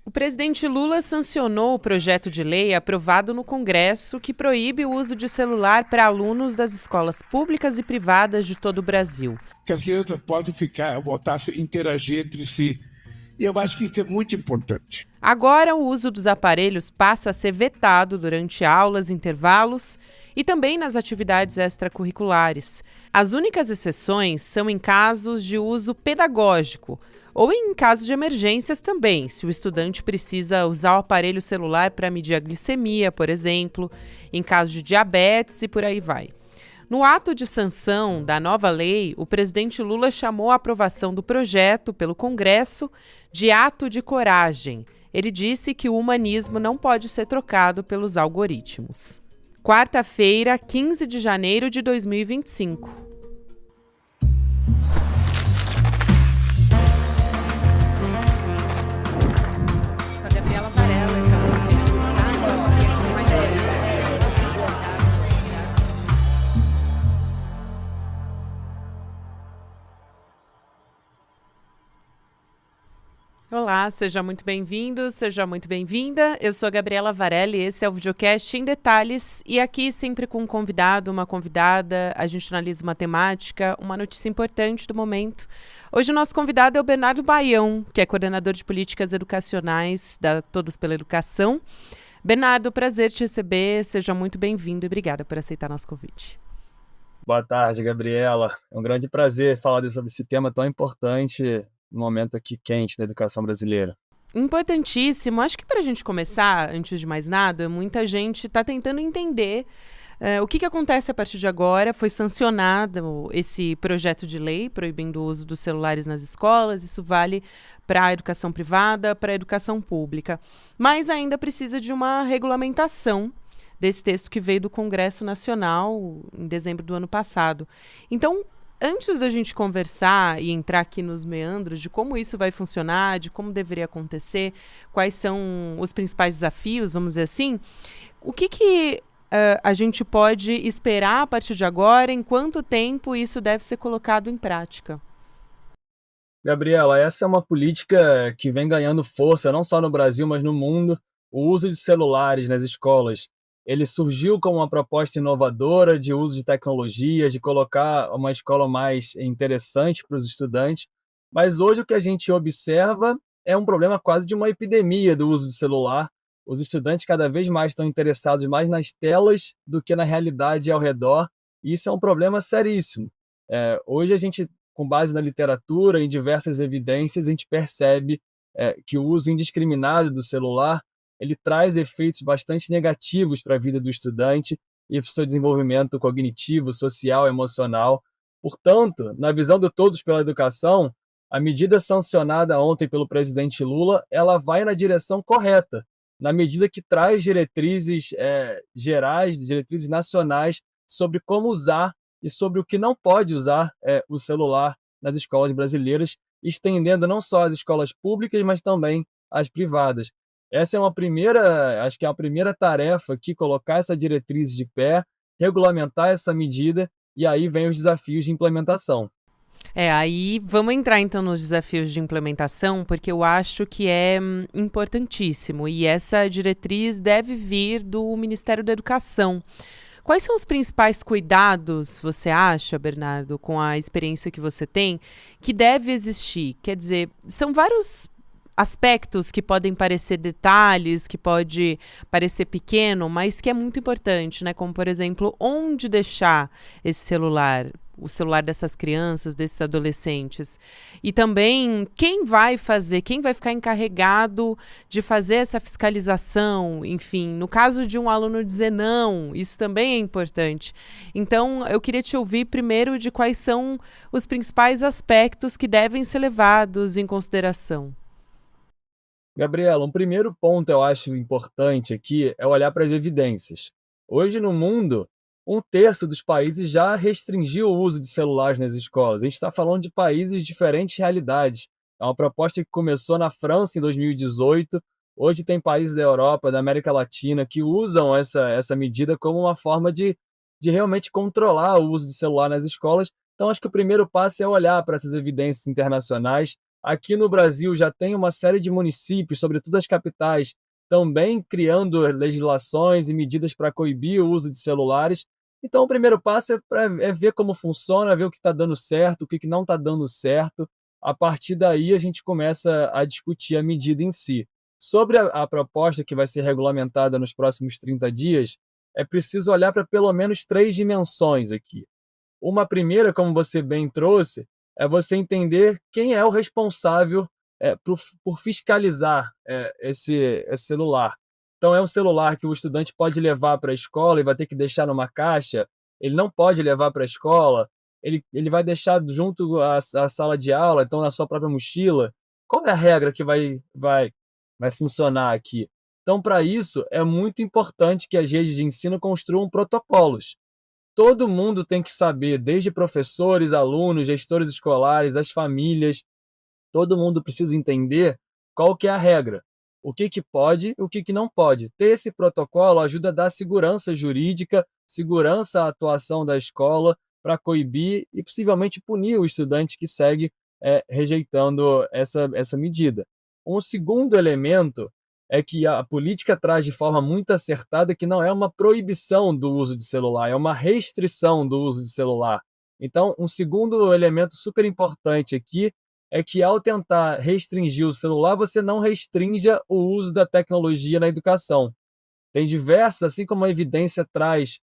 O presidente Lula sancionou o projeto de lei aprovado no Congresso que proíbe o uso de celular para alunos das escolas públicas e privadas de todo o Brasil. Que as crianças podem voltar a interagir entre si. E eu acho que isso é muito importante. Agora, o uso dos aparelhos passa a ser vetado durante aulas, intervalos e também nas atividades extracurriculares. As únicas exceções são em casos de uso pedagógico ou em casos de emergências também, se o estudante precisa usar o aparelho celular para medir a glicemia, por exemplo, em caso de diabetes e por aí vai. No ato de sanção da nova lei, o presidente Lula chamou a aprovação do projeto pelo Congresso de ato de coragem. Ele disse que o humanismo não pode ser trocado pelos algoritmos. Quarta-feira, 15 de janeiro de 2025. Sou Gabriela Varela, esse é o podcast Itália, e aqui mais educação. Olá, seja muito bem-vindo, seja muito bem-vinda. Eu sou a Gabriela Varela e esse é o videocast em detalhes. E aqui sempre com um convidado, uma convidada, a gente analisa uma temática, uma notícia importante do momento. Hoje o nosso convidado é o Bernardo Baião, que é coordenador de políticas educacionais da Todos pela Educação. Bernardo, prazer te receber, seja muito bem-vindo e obrigada por aceitar nosso convite. Boa tarde, Gabriela. É um grande prazer falar sobre esse tema tão importante no momento aqui quente da educação brasileira. Importantíssimo. Acho que para a gente começar, antes de mais nada, muita gente está tentando entender o que acontece a partir de agora. Foi sancionado esse projeto de lei proibindo o uso dos celulares nas escolas. Isso vale para a educação privada, para a educação pública. Mas ainda precisa de uma regulamentação desse texto que veio do Congresso Nacional em dezembro do ano passado. Então, antes da gente conversar e entrar aqui nos meandros de como isso vai funcionar, de como deveria acontecer, quais são os principais desafios, vamos dizer assim, o que a gente pode esperar a partir de agora, em quanto tempo isso deve ser colocado em prática? Gabriela, essa é uma política que vem ganhando força não só no Brasil, mas no mundo. O uso de celulares nas escolas, ele surgiu como uma proposta inovadora de uso de tecnologias, de colocar uma escola mais interessante para os estudantes, mas hoje o que a gente observa é um problema quase de uma epidemia do uso de celular. Os estudantes cada vez mais estão interessados mais nas telas do que na realidade ao redor, e isso é um problema seríssimo. Hoje a gente, com base na literatura e em diversas evidências, a gente percebe que o uso indiscriminado do celular ele traz efeitos bastante negativos para a vida do estudante e para o seu desenvolvimento cognitivo, social, emocional. Portanto, na visão de Todos pela Educação, a medida sancionada ontem pelo presidente Lula, ela vai na direção correta, na medida que traz diretrizes gerais, diretrizes nacionais sobre como usar e sobre o que não pode usar o celular nas escolas brasileiras, estendendo não só as escolas públicas, mas também as privadas. Essa é acho que é a primeira tarefa aqui, colocar essa diretriz de pé, regulamentar essa medida, e aí vem os desafios de implementação. Aí vamos entrar então nos desafios de implementação, porque eu acho que é importantíssimo e essa diretriz deve vir do Ministério da Educação. Quais são os principais cuidados, você acha, Bernardo, com a experiência que você tem, que deve existir? Quer dizer, são vários aspectos que podem parecer detalhes, que pode parecer pequeno, mas que é muito importante, né? Como, por exemplo, onde deixar esse celular, o celular dessas crianças, desses adolescentes. E também quem vai ficar encarregado de fazer essa fiscalização, enfim, no caso de um aluno dizer não, isso também é importante. Então, eu queria te ouvir primeiro de quais são os principais aspectos que devem ser levados em consideração. Gabriela, um primeiro ponto eu acho importante aqui é olhar para as evidências. Hoje no mundo, 1/3 dos países já restringiu o uso de celulares nas escolas. A gente está falando de países de diferentes realidades. É uma proposta que começou na França em 2018. Hoje tem países da Europa, da América Latina, que usam essa medida como uma forma de realmente controlar o uso de celular nas escolas. Então, acho que o primeiro passo é olhar para essas evidências internacionais, Aqui no Brasil já tem uma série de municípios, sobretudo as capitais, também criando legislações e medidas para coibir o uso de celulares. Então, o primeiro passo é ver como funciona, ver o que está dando certo, o que não está dando certo. A partir daí, a gente começa a discutir a medida em si. Sobre a proposta que vai ser regulamentada nos próximos 30 dias, é preciso olhar para pelo menos três dimensões aqui. Uma primeira, como você bem trouxe, é você entender quem é o responsável por fiscalizar esse celular. Então, é um celular que o estudante pode levar para a escola e vai ter que deixar numa caixa, ele não pode levar para a escola, ele vai deixar junto à sala de aula, então na sua própria mochila. Qual é a regra que vai funcionar aqui? Então, para isso, é muito importante que as redes de ensino construam protocolos. Todo mundo tem que saber, desde professores, alunos, gestores escolares, as famílias, todo mundo precisa entender qual que é a regra, o que que pode, o que que não pode. Ter esse protocolo ajuda a dar segurança jurídica, segurança à atuação da escola para coibir e possivelmente punir o estudante que segue rejeitando essa medida. Um segundo elemento é que a política traz de forma muito acertada que não é uma proibição do uso de celular, é uma restrição do uso de celular. Então, um segundo elemento super importante aqui é que ao tentar restringir o celular, você não restrinja o uso da tecnologia na educação. Tem diversas, assim como a evidência traz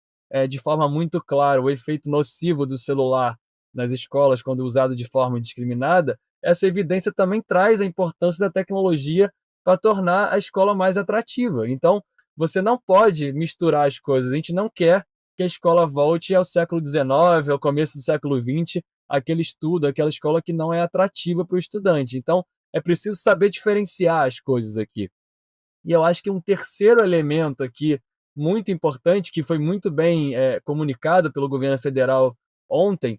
de forma muito clara o efeito nocivo do celular nas escolas quando usado de forma indiscriminada, essa evidência também traz a importância da tecnologia para tornar a escola mais atrativa. Então, você não pode misturar as coisas. A gente não quer que a escola volte ao século XIX, ao começo do século XX, aquele estudo, aquela escola que não é atrativa para o estudante. Então, é preciso saber diferenciar as coisas aqui. E eu acho que um terceiro elemento aqui, muito importante, que foi muito bem comunicado pelo governo federal ontem,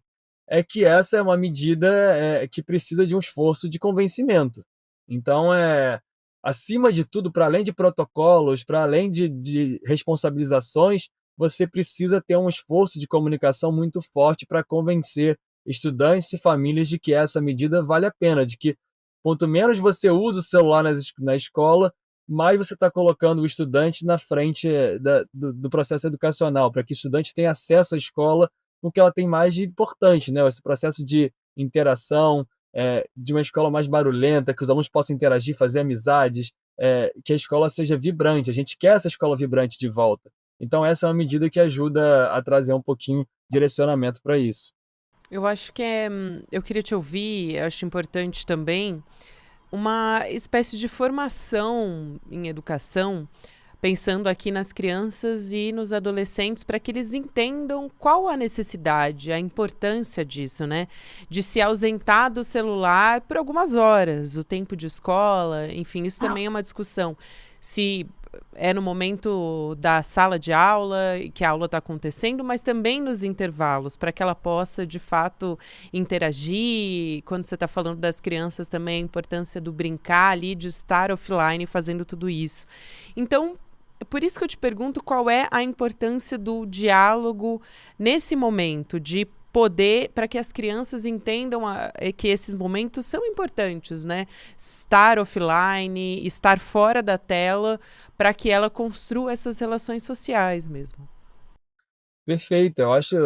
é que essa é uma medida que precisa de um esforço de convencimento. Então, acima de tudo, para além de protocolos, para além de responsabilizações, você precisa ter um esforço de comunicação muito forte para convencer estudantes e famílias de que essa medida vale a pena, de que quanto menos você usa o celular na escola, mais você está colocando o estudante na frente do processo educacional, para que o estudante tenha acesso à escola com o que ela tem mais de importante, né? Esse processo de interação, de uma escola mais barulhenta, que os alunos possam interagir, fazer amizades, que a escola seja vibrante. A gente quer essa escola vibrante de volta. Então, essa é uma medida que ajuda a trazer um pouquinho de direcionamento para isso. Eu acho que eu queria te ouvir, acho importante também uma espécie de formação em educação, pensando aqui nas crianças e nos adolescentes, para que eles entendam qual a necessidade, a importância disso, né? De se ausentar do celular por algumas horas, o tempo de escola, enfim, isso também é uma discussão. Se é no momento da sala de aula, que a aula está acontecendo, mas também nos intervalos, para que ela possa, de fato, interagir. Quando você está falando das crianças, também a importância do brincar ali, de estar offline fazendo tudo isso. Então, por isso que eu te pergunto qual é a importância do diálogo nesse momento, de poder, para que as crianças entendam que esses momentos são importantes, né? Estar offline, estar fora da tela, para que ela construa essas relações sociais mesmo. Perfeito. Eu acho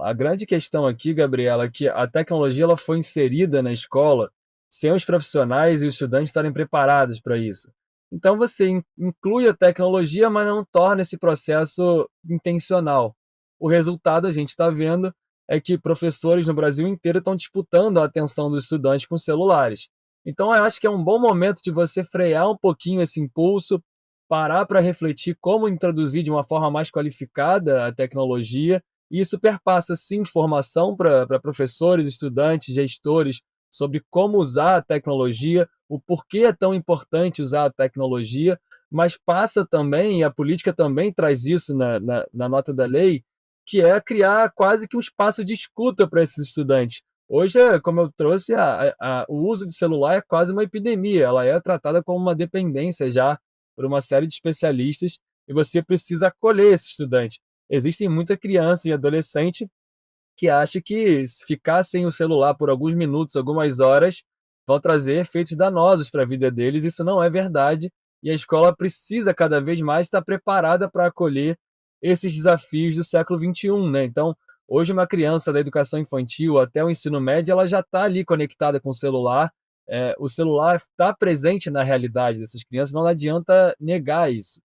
a grande questão aqui, Gabriela, é que a tecnologia ela foi inserida na escola sem os profissionais e os estudantes estarem preparados para isso. Então você inclui a tecnologia, mas não torna esse processo intencional. O resultado a gente está vendo é que professores no Brasil inteiro estão disputando a atenção dos estudantes com celulares. Então eu acho que é um bom momento de você frear um pouquinho esse impulso, parar para refletir como introduzir de uma forma mais qualificada a tecnologia, e isso perpassa sim formação para professores, estudantes, gestores sobre como usar a tecnologia, o porquê é tão importante usar a tecnologia, mas passa também, e a política também traz isso na nota da lei, que é criar quase que um espaço de escuta para esses estudantes. Hoje, como eu trouxe, o uso de celular é quase uma epidemia, ela é tratada como uma dependência já por uma série de especialistas, e você precisa acolher esse estudante. Existem muita criança e adolescente que acha que se ficar sem o celular por alguns minutos, algumas horas, vão trazer efeitos danosos para a vida deles. Isso não é verdade, e a escola precisa cada vez mais estar preparada para acolher esses desafios do século XXI, né? Então, hoje uma criança da educação infantil até o ensino médio, ela já está ali conectada com o celular. O celular está presente na realidade dessas crianças, não adianta negar isso.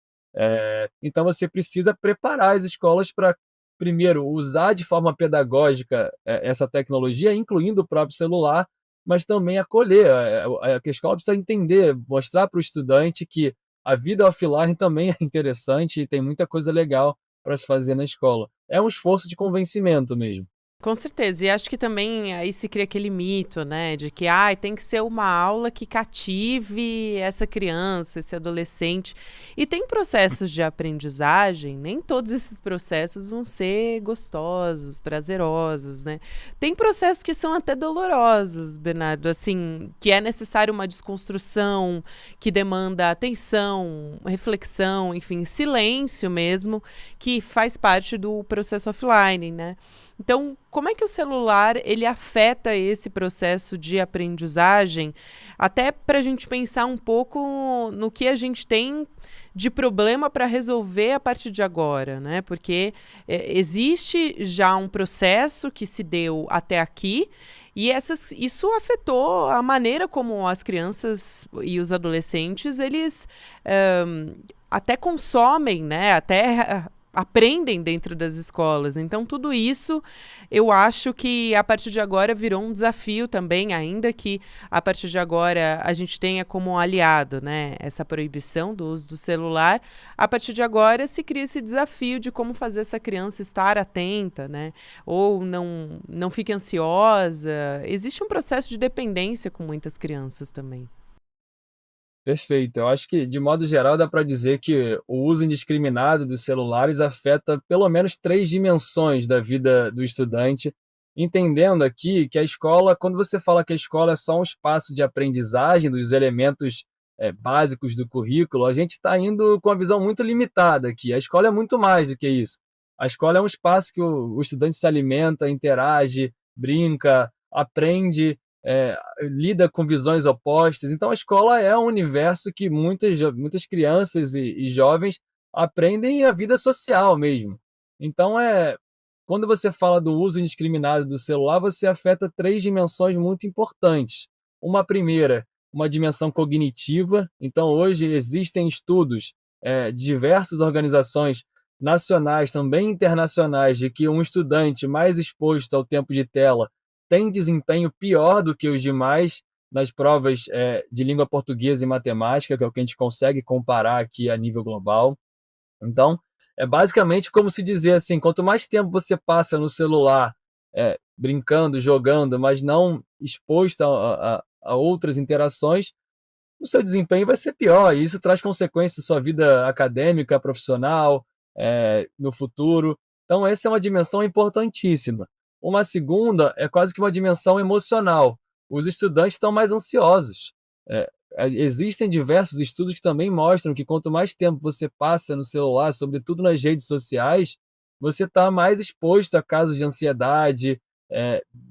Então você precisa preparar as escolas para, primeiro, usar de forma pedagógica essa tecnologia, incluindo o próprio celular, mas também acolher. A escola precisa entender, mostrar para o estudante que a vida offline também é interessante e tem muita coisa legal para se fazer na escola. É um esforço de convencimento mesmo. Com certeza, e acho que também aí se cria aquele mito, né, de que tem que ser uma aula que cative essa criança, esse adolescente. E tem processos de aprendizagem, nem todos esses processos vão ser gostosos, prazerosos, né? Tem processos que são até dolorosos, Bernardo, assim, que é necessário uma desconstrução, que demanda atenção, reflexão, enfim, silêncio mesmo, que faz parte do processo offline, né? Então, como é que o celular ele afeta esse processo de aprendizagem? Até para a gente pensar um pouco no que a gente tem de problema para resolver a partir de agora, né? Porque existe já um processo que se deu até aqui e isso afetou a maneira como as crianças e os adolescentes eles até consomem, né? Até aprendem dentro das escolas. Então, tudo isso eu acho que a partir de agora virou um desafio também, ainda que a partir de agora a gente tenha como aliado, né, essa proibição do uso do celular. A partir de agora se cria esse desafio de como fazer essa criança estar atenta, né, ou não fique ansiosa. Existe um processo de dependência com muitas crianças também. Perfeito. Eu acho que, de modo geral, dá para dizer que o uso indiscriminado dos celulares afeta pelo menos três dimensões da vida do estudante, entendendo aqui que a escola, quando você fala que a escola é só um espaço de aprendizagem dos elementos básicos do currículo, a gente está indo com uma visão muito limitada aqui. A escola é muito mais do que isso. A escola é um espaço que o estudante se alimenta, interage, brinca, aprende, lida com visões opostas. Então, a escola é um universo que muitas crianças e jovens aprendem a vida social mesmo. Então, quando você fala do uso indiscriminado do celular, você afeta três dimensões muito importantes. Uma primeira, uma dimensão cognitiva. Então, hoje existem estudos de diversas organizações nacionais, também internacionais, de que um estudante mais exposto ao tempo de tela tem desempenho pior do que os demais nas provas de língua portuguesa e matemática, que é o que a gente consegue comparar aqui a nível global. Então, é basicamente como se dizer assim, quanto mais tempo você passa no celular brincando, jogando, mas não exposto a outras interações, o seu desempenho vai ser pior, e isso traz consequências na sua vida acadêmica, profissional, no futuro. Então, essa é uma dimensão importantíssima. Uma segunda é quase que uma dimensão emocional. Os estudantes estão mais ansiosos. Existem diversos estudos que também mostram que quanto mais tempo você passa no celular, sobretudo nas redes sociais, você está mais exposto a casos de ansiedade,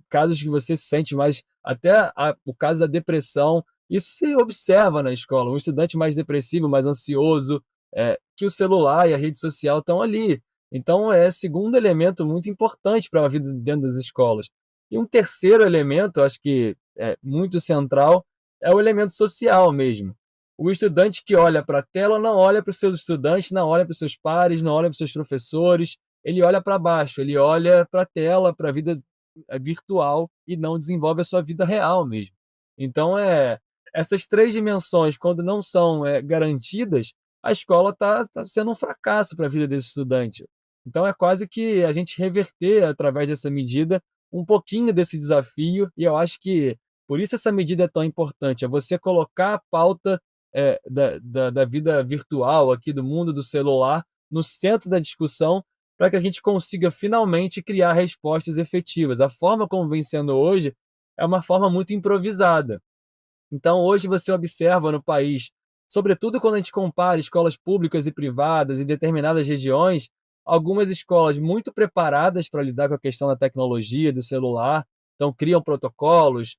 casos que você se sente mais, até o caso da depressão. Isso se observa na escola. Um estudante mais depressivo, mais ansioso, que o celular e a rede social estão ali. Então, é o segundo elemento muito importante para a vida dentro das escolas. E um terceiro elemento, acho que é muito central, é o elemento social mesmo. O estudante que olha para a tela não olha para os seus estudantes, não olha para os seus pares, não olha para os seus professores, ele olha para baixo, ele olha para a tela, para a vida virtual e não desenvolve a sua vida real mesmo. Então, essas três dimensões, quando não são garantidas, a escola está sendo um fracasso para a vida desse estudante. Então, é quase que a gente reverter, através dessa medida, um pouquinho desse desafio, e eu acho que por isso essa medida é tão importante, é você colocar a pauta da vida virtual aqui, do mundo do celular, no centro da discussão, para que a gente consiga finalmente criar respostas efetivas. A forma como vem sendo hoje é uma forma muito improvisada. Então, hoje você observa no país, sobretudo quando a gente compara escolas públicas e privadas em determinadas regiões, algumas escolas muito preparadas para lidar com a questão da tecnologia, do celular, então criam protocolos,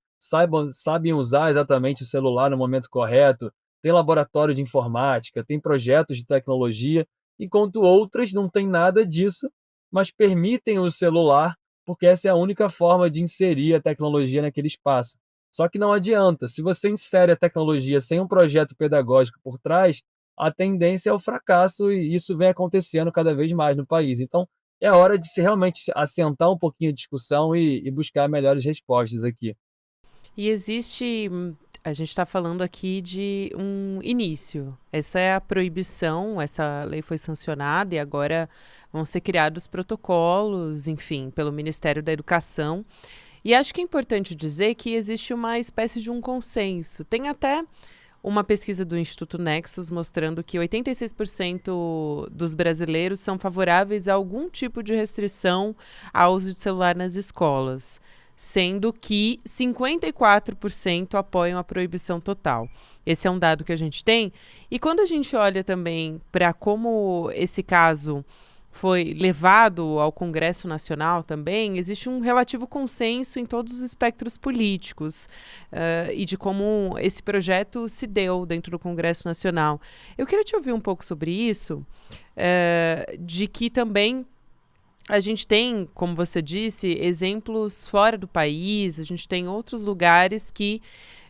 sabem usar exatamente o celular no momento correto, tem laboratório de informática, tem projetos de tecnologia, enquanto outras não têm nada disso, mas permitem o celular, porque essa é a única forma de inserir a tecnologia naquele espaço. Só que não adianta, se você insere a tecnologia sem um projeto pedagógico por trás, a tendência é o fracasso e isso vem acontecendo cada vez mais no país. Então, é hora de se realmente assentar um pouquinho a discussão e buscar melhores respostas aqui. E existe, a gente está falando aqui de um início. Essa é a proibição, essa lei foi sancionada e agora vão ser criados protocolos, enfim, pelo Ministério da Educação. E acho que é importante dizer que existe uma espécie de um consenso. Tem até uma pesquisa do Instituto Nexus mostrando que 86% dos brasileiros são favoráveis a algum tipo de restrição ao uso de celular nas escolas, sendo que 54% apoiam a proibição total. Esse é um dado que a gente tem. E quando a gente olha também para como esse caso foi levado ao Congresso Nacional também, existe um relativo consenso em todos os espectros políticos e de como esse projeto se deu dentro do Congresso Nacional. Eu queria te ouvir um pouco sobre isso, de que também a gente tem, como você disse, exemplos fora do país, a gente tem outros lugares que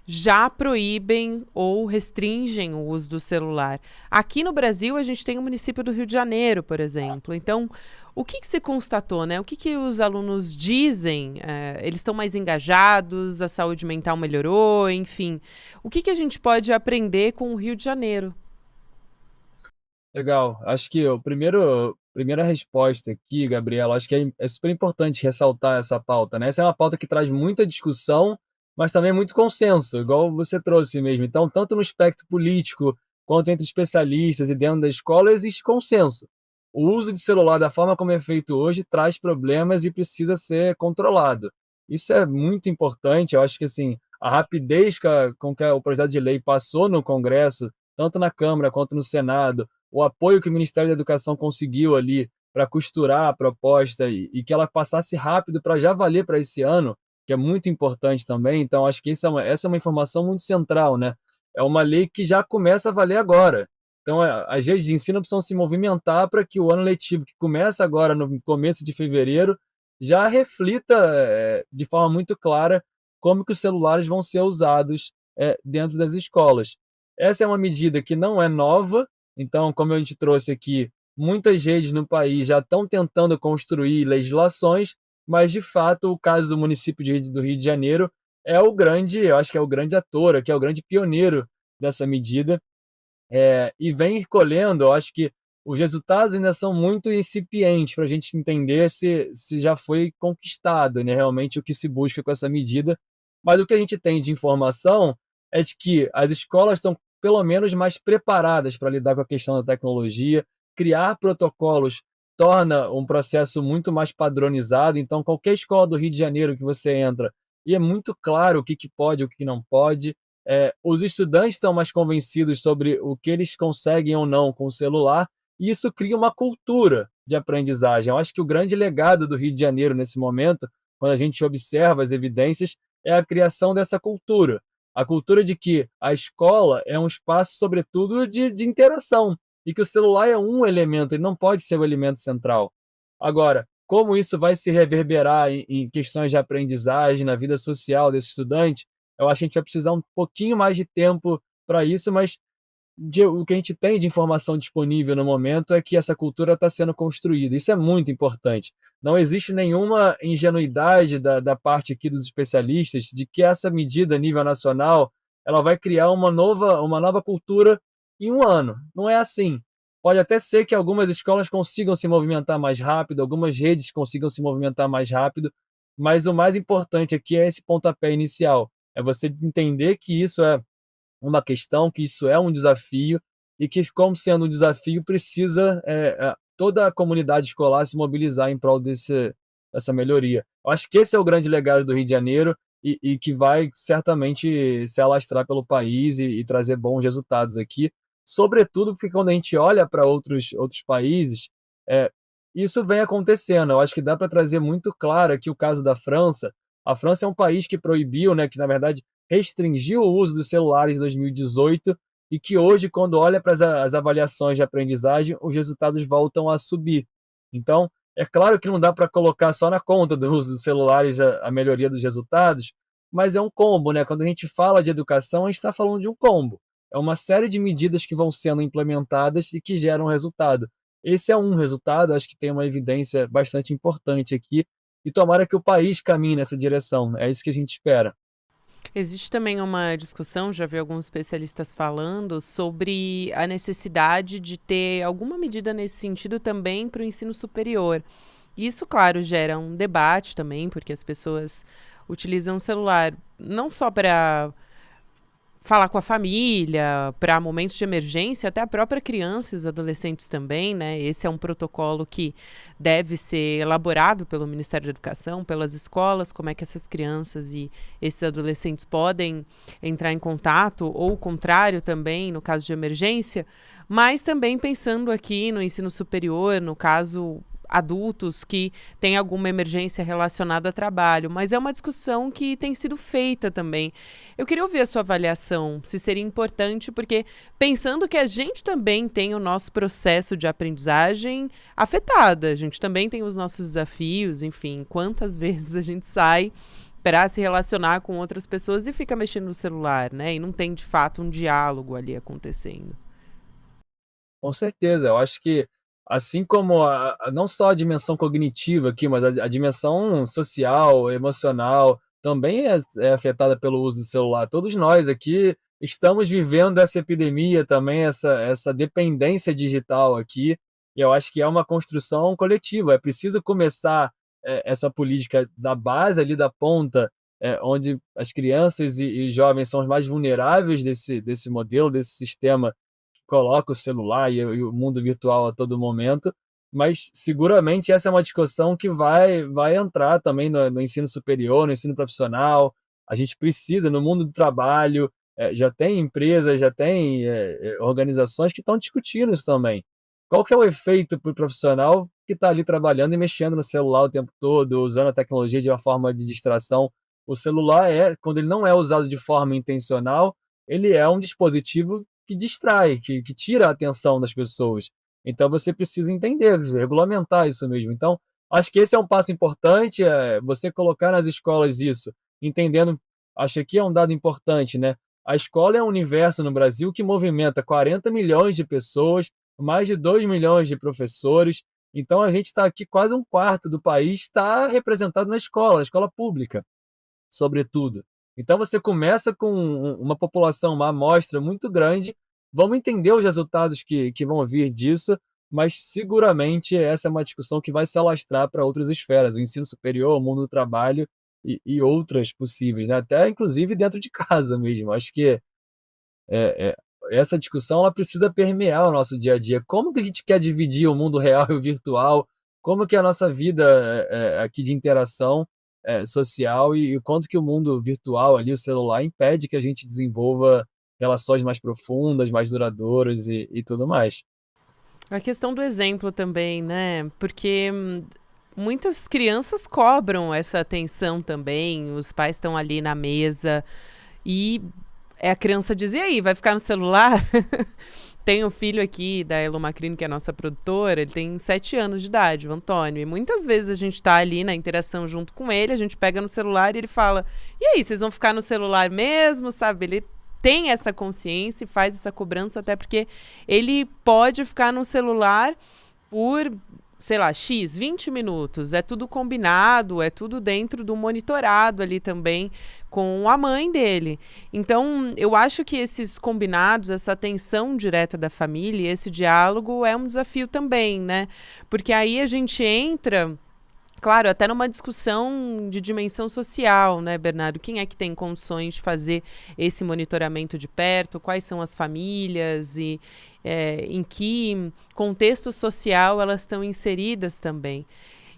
já proíbem ou restringem o uso do celular. Aqui no Brasil, a gente tem o município do Rio de Janeiro, por exemplo. Então, o que se constatou, né? O que os alunos dizem? Eles estão mais engajados, a saúde mental melhorou, enfim. O que a gente pode aprender com o Rio de Janeiro? Legal. Acho que o primeira resposta aqui, Gabriela, acho que é super importante ressaltar essa pauta, né? Essa é uma pauta que traz muita discussão, mas também muito consenso, igual você trouxe mesmo. Então, tanto no espectro político, quanto entre especialistas e dentro da escola, existe consenso. O uso de celular da forma como é feito hoje traz problemas e precisa ser controlado. Isso é muito importante. Eu acho que assim, a rapidez com que o projeto de lei passou no Congresso, tanto na Câmara quanto no Senado, o apoio que o Ministério da Educação conseguiu ali para costurar a proposta e que ela passasse rápido para já valer para esse ano, que é muito importante também. Então, acho que essa é uma informação muito central, né? É uma lei que já começa a valer agora. Então, as redes de ensino precisam se movimentar para que o ano letivo, que começa agora no começo de fevereiro, já reflita de forma muito clara como que os celulares vão ser usados dentro das escolas. Essa é uma medida que não é nova, então, como a gente trouxe aqui, muitas redes no país já estão tentando construir legislações, mas de fato o caso do município do Rio de Janeiro é o grande, eu acho que é o grande ator, que é o grande pioneiro dessa medida, e vem colhendo, eu acho que os resultados ainda são muito incipientes para a gente entender se já foi conquistado, né, realmente o que se busca com essa medida, mas o que a gente tem de informação é de que as escolas estão pelo menos mais preparadas para lidar com a questão da tecnologia, criar protocolos torna um processo muito mais padronizado, então qualquer escola do Rio de Janeiro que você entra, e é muito claro o que pode e o que não pode, os estudantes estão mais convencidos sobre o que eles conseguem ou não com o celular, e isso cria uma cultura de aprendizagem. Eu acho que o grande legado do Rio de Janeiro nesse momento, quando a gente observa as evidências, é a criação dessa cultura. A cultura de que a escola é um espaço, sobretudo, de interação, e que o celular é um elemento, ele não pode ser o elemento central. Agora, como isso vai se reverberar em questões de aprendizagem, na vida social desse estudante, eu acho que a gente vai precisar um pouquinho mais de tempo para isso, mas o que a gente tem de informação disponível no momento é que essa cultura está sendo construída. Isso é muito importante. Não existe nenhuma ingenuidade da parte aqui dos especialistas de que essa medida a nível nacional ela vai criar uma nova cultura em um ano. Não é assim. Pode até ser que algumas escolas consigam se movimentar mais rápido, algumas redes consigam se movimentar mais rápido, mas o mais importante aqui é esse pontapé inicial. É você entender que isso é uma questão, que isso é um desafio e que, como sendo um desafio, precisa toda a comunidade escolar se mobilizar em prol dessa melhoria. Eu acho que esse é o grande legado do Rio de Janeiro e que vai certamente se alastrar pelo país e trazer bons resultados aqui, sobretudo porque quando a gente olha para outros países, isso vem acontecendo. Eu acho que dá para trazer muito claro aqui o caso da França, A França é um país que proibiu, né, que na verdade restringiu o uso dos celulares em 2018 e que hoje, quando olha para as avaliações de aprendizagem, os resultados voltam a subir. Então, é claro que não dá para colocar só na conta do uso dos celulares a melhoria dos resultados, mas é um combo, né? Quando a gente fala de educação, a gente está falando de um combo. É uma série de medidas que vão sendo implementadas e que geram resultado. Esse é um resultado, acho que tem uma evidência bastante importante aqui, e tomara que o país caminhe nessa direção. É isso que a gente espera. Existe também uma discussão, já vi alguns especialistas falando, sobre a necessidade de ter alguma medida nesse sentido também para o ensino superior. Isso, claro, gera um debate também, porque as pessoas utilizam o celular não só para falar com a família, para momentos de emergência, até a própria criança e os adolescentes também, né? Esse é um protocolo que deve ser elaborado pelo Ministério da Educação, pelas escolas, como é que essas crianças e esses adolescentes podem entrar em contato, ou o contrário também, no caso de emergência, mas também pensando aqui no ensino superior, no caso adultos que têm alguma emergência relacionada a trabalho, mas é uma discussão que tem sido feita também. Eu queria ouvir a sua avaliação, se seria importante, porque pensando que a gente também tem o nosso processo de aprendizagem afetada, a gente também tem os nossos desafios, enfim, quantas vezes a gente sai para se relacionar com outras pessoas e fica mexendo no celular, né? E não tem de fato um diálogo ali acontecendo. Com certeza, eu acho que assim como não só a dimensão cognitiva aqui, mas a dimensão social, emocional, também é afetada pelo uso do celular. Todos nós aqui estamos vivendo essa epidemia também, essa dependência digital aqui, e eu acho que é uma construção coletiva. É preciso começar essa política da base ali da ponta, onde as crianças e jovens são os mais vulneráveis desse modelo, desse sistema coloca o celular e o mundo virtual a todo momento, mas seguramente essa é uma discussão que vai entrar também no ensino superior, no ensino profissional. A gente precisa, no mundo do trabalho, já tem empresas, já tem organizações que estão discutindo isso também. Qual que é o efeito para o profissional que está ali trabalhando e mexendo no celular o tempo todo, usando a tecnologia de uma forma de distração? O celular, quando ele não é usado de forma intencional, ele é um dispositivo que distrai, que tira a atenção das pessoas. Então você precisa entender, regulamentar isso mesmo. Então, acho que esse é um passo importante, você colocar nas escolas isso, entendendo, acho que é um dado importante, né? A escola é um universo no Brasil que movimenta 40 milhões de pessoas, mais de 2 milhões de professores. Então a gente está aqui, quase um quarto do país está representado na escola pública, sobretudo. Então você começa com uma população, uma amostra muito grande, vamos entender os resultados que vão vir disso, mas seguramente essa é uma discussão que vai se alastrar para outras esferas, o ensino superior, o mundo do trabalho e outras possíveis, né? Até inclusive dentro de casa mesmo. Acho que é, é, essa discussão ela precisa permear o nosso dia a dia. Como que a gente quer dividir o mundo real e o virtual? Como que é a nossa vida aqui de interação social e o quanto que o mundo virtual ali, o celular, impede que a gente desenvolva relações mais profundas, mais duradouras e tudo mais. A questão do exemplo também, né? Porque muitas crianças cobram essa atenção também, os pais estão ali na mesa e a criança diz, e aí, vai ficar no celular? Tem um filho aqui da Elo Macrino, que é a nossa produtora, ele tem 7 anos de idade, o Antônio, e muitas vezes a gente tá ali na interação junto com ele, a gente pega no celular e ele fala, e aí, vocês vão ficar no celular mesmo, sabe? Ele tem essa consciência e faz essa cobrança, até porque ele pode ficar no celular por, sei lá, 20 minutos. É tudo combinado, é tudo dentro do monitorado ali também com a mãe dele. Então, eu acho que esses combinados, essa atenção direta da família, esse diálogo é um desafio também, né? Porque aí a gente entra, claro, até numa discussão de dimensão social, né, Bernardo? Quem é que tem condições de fazer esse monitoramento de perto? Quais são as famílias e em que contexto social elas estão inseridas também?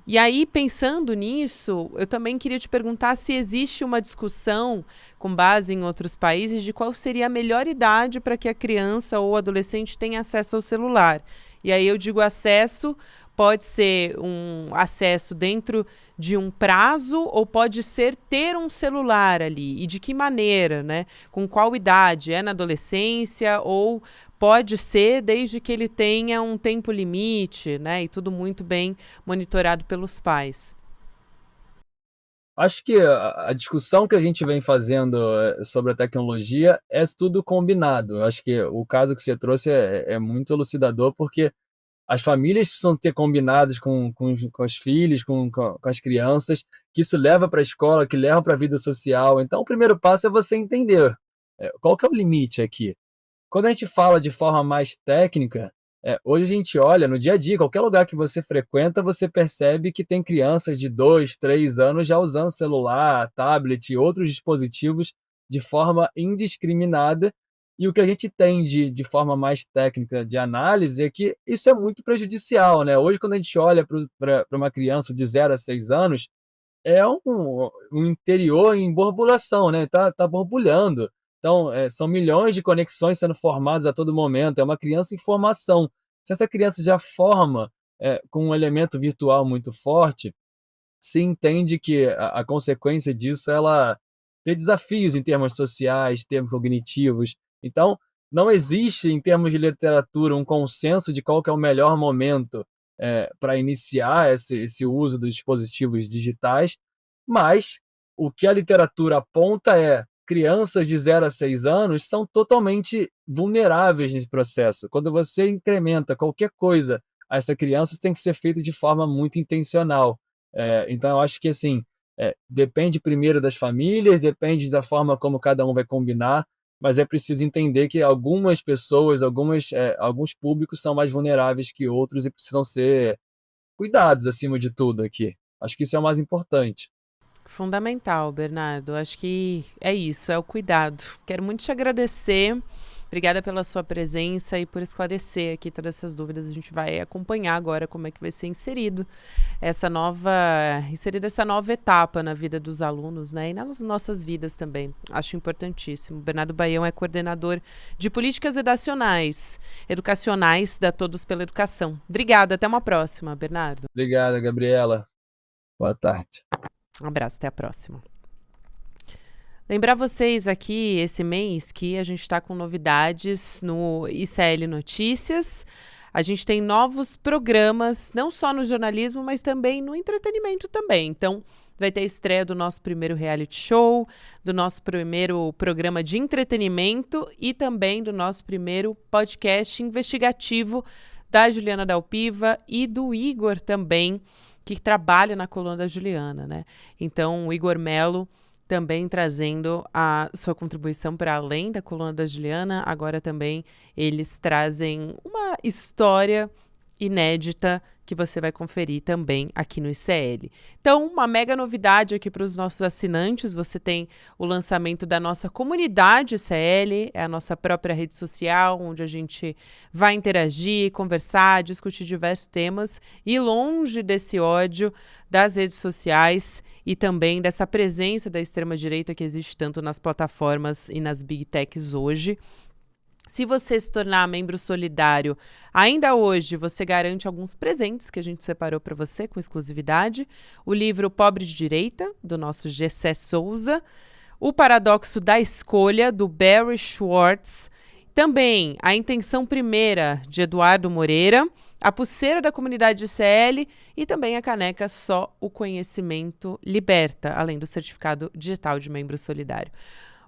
E aí, pensando nisso, eu também queria te perguntar se existe uma discussão, com base em outros países, de qual seria a melhor idade para que a criança ou adolescente tenha acesso ao celular. E aí eu digo acesso pode ser um acesso dentro de um prazo ou pode ser ter um celular ali? E de que maneira, né? Com qual idade? É na adolescência ou pode ser desde que ele tenha um tempo limite, né? E tudo muito bem monitorado pelos pais. Acho que a discussão que a gente vem fazendo sobre a tecnologia é tudo combinado. Acho que o caso que você trouxe é muito elucidador, porque as famílias precisam ter combinados com os filhos, com as crianças, que isso leva para a escola, que leva para a vida social. Então, o primeiro passo é você entender qual que é o limite aqui. Quando a gente fala de forma mais técnica, hoje a gente olha no dia a dia, qualquer lugar que você frequenta, você percebe que tem crianças de 2, 3 anos já usando celular, tablet e outros dispositivos de forma indiscriminada. E o que a gente tem de forma mais técnica de análise é que isso é muito prejudicial, né? Hoje, quando a gente olha para uma criança de 0 a 6 anos, é um interior em borbulhação, né? Tá borbulhando. Então, são milhões de conexões sendo formadas a todo momento. É uma criança em formação. Se essa criança já forma com um elemento virtual muito forte, se entende que a consequência disso é ela ter desafios em termos sociais, termos cognitivos. Então, não existe, em termos de literatura, um consenso de qual que é o melhor momento para iniciar esse uso dos dispositivos digitais, mas o que a literatura aponta é crianças de 0 a 6 anos são totalmente vulneráveis nesse processo. Quando você incrementa qualquer coisa a essa criança, isso tem que ser feito de forma muito intencional. Então, eu acho que assim, depende primeiro das famílias, depende da forma como cada um vai combinar, mas é preciso entender que algumas pessoas, alguns públicos são mais vulneráveis que outros e precisam ser cuidados acima de tudo aqui. Acho que isso é o mais importante. Fundamental, Bernardo. Acho que é isso, é o cuidado. Quero muito te agradecer. Obrigada pela sua presença e por esclarecer aqui todas essas dúvidas. A gente vai acompanhar agora como é que vai ser inserida essa nova etapa na vida dos alunos, né? E nas nossas vidas também. Acho importantíssimo. Bernardo Baião é coordenador de políticas educacionais da Todos pela Educação. Obrigada, até uma próxima, Bernardo. Obrigado, Gabriela. Boa tarde. Um abraço, até a próxima. Lembrar vocês aqui esse mês que a gente está com novidades no ICL Notícias. A gente tem novos programas, não só no jornalismo, mas também no entretenimento também. Então, vai ter a estreia do nosso primeiro reality show, do nosso primeiro programa de entretenimento e também do nosso primeiro podcast investigativo da Juliana Dalpiva e do Igor também, que trabalha na coluna da Juliana, né? Então, o Igor Melo também trazendo a sua contribuição para além da coluna da Juliana. Agora também eles trazem uma história inédita que você vai conferir também aqui no ICL. Então, uma mega novidade aqui para os nossos assinantes. Você tem o lançamento da nossa comunidade ICL, é a nossa própria rede social, onde a gente vai interagir, conversar, discutir diversos temas e longe desse ódio das redes sociais e também dessa presença da extrema-direita que existe tanto nas plataformas e nas big techs hoje. Se você se tornar membro solidário, ainda hoje você garante alguns presentes que a gente separou para você com exclusividade. O livro Pobre de Direita, do nosso Gessé Souza. O Paradoxo da Escolha, do Barry Schwartz. Também A Intenção Primeira, de Eduardo Moreira. A pulseira da comunidade ICL e também a caneca Só o Conhecimento Liberta, além do certificado digital de membro solidário.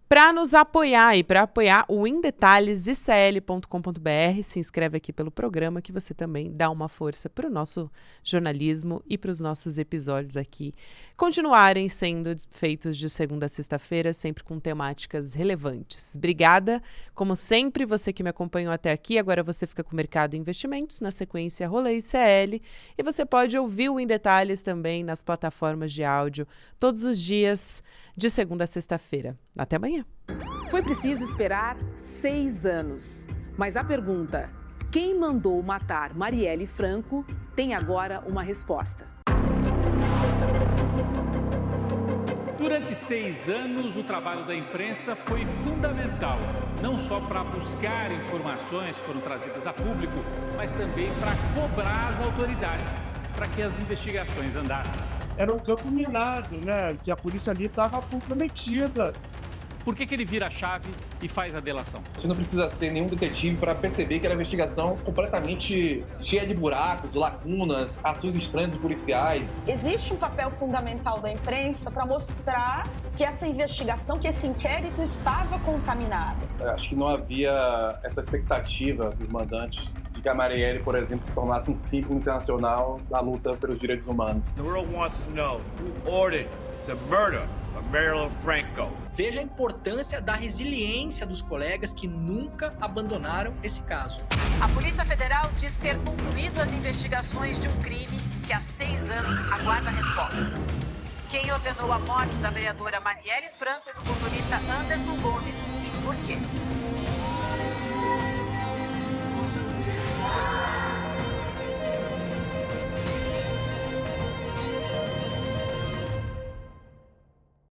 Para nos apoiar e para apoiar o Em Detalhes, icl.com.br, se inscreve aqui pelo programa que você também dá uma força para o nosso jornalismo e para os nossos episódios aqui continuarem sendo feitos de segunda a sexta-feira, sempre com temáticas relevantes. Obrigada, como sempre, você que me acompanhou até aqui. Agora você fica com o Mercado e Investimentos, na sequência Rolê ICL, e você pode ouvir o Em Detalhes também nas plataformas de áudio todos os dias, de segunda a sexta-feira. Até amanhã. Foi preciso esperar 6 anos. Mas a pergunta, quem mandou matar Marielle Franco, tem agora uma resposta. Durante 6 anos, o trabalho da imprensa foi fundamental, não só para buscar informações que foram trazidas a público, mas também para cobrar as autoridades, para que as investigações andassem. Era um campo minado, né? Que a polícia ali estava comprometida. Por que ele vira a chave e faz a delação? Você não precisa ser nenhum detetive para perceber que era uma investigação completamente cheia de buracos, lacunas, ações estranhas dos policiais. Existe um papel fundamental da imprensa para mostrar que essa investigação, que esse inquérito estava contaminado. Acho que não havia essa expectativa dos mandantes de que a Marielle, por exemplo, se tornasse um símbolo internacional da luta pelos direitos humanos. The world wants to know who ordered the murder of Marielle Franco. Veja a importância da resiliência dos colegas que nunca abandonaram esse caso. A Polícia Federal diz ter concluído as investigações de um crime que há 6 anos aguarda a resposta. Quem ordenou a morte da vereadora Marielle Franco e do motorista Anderson Gomes e por quê?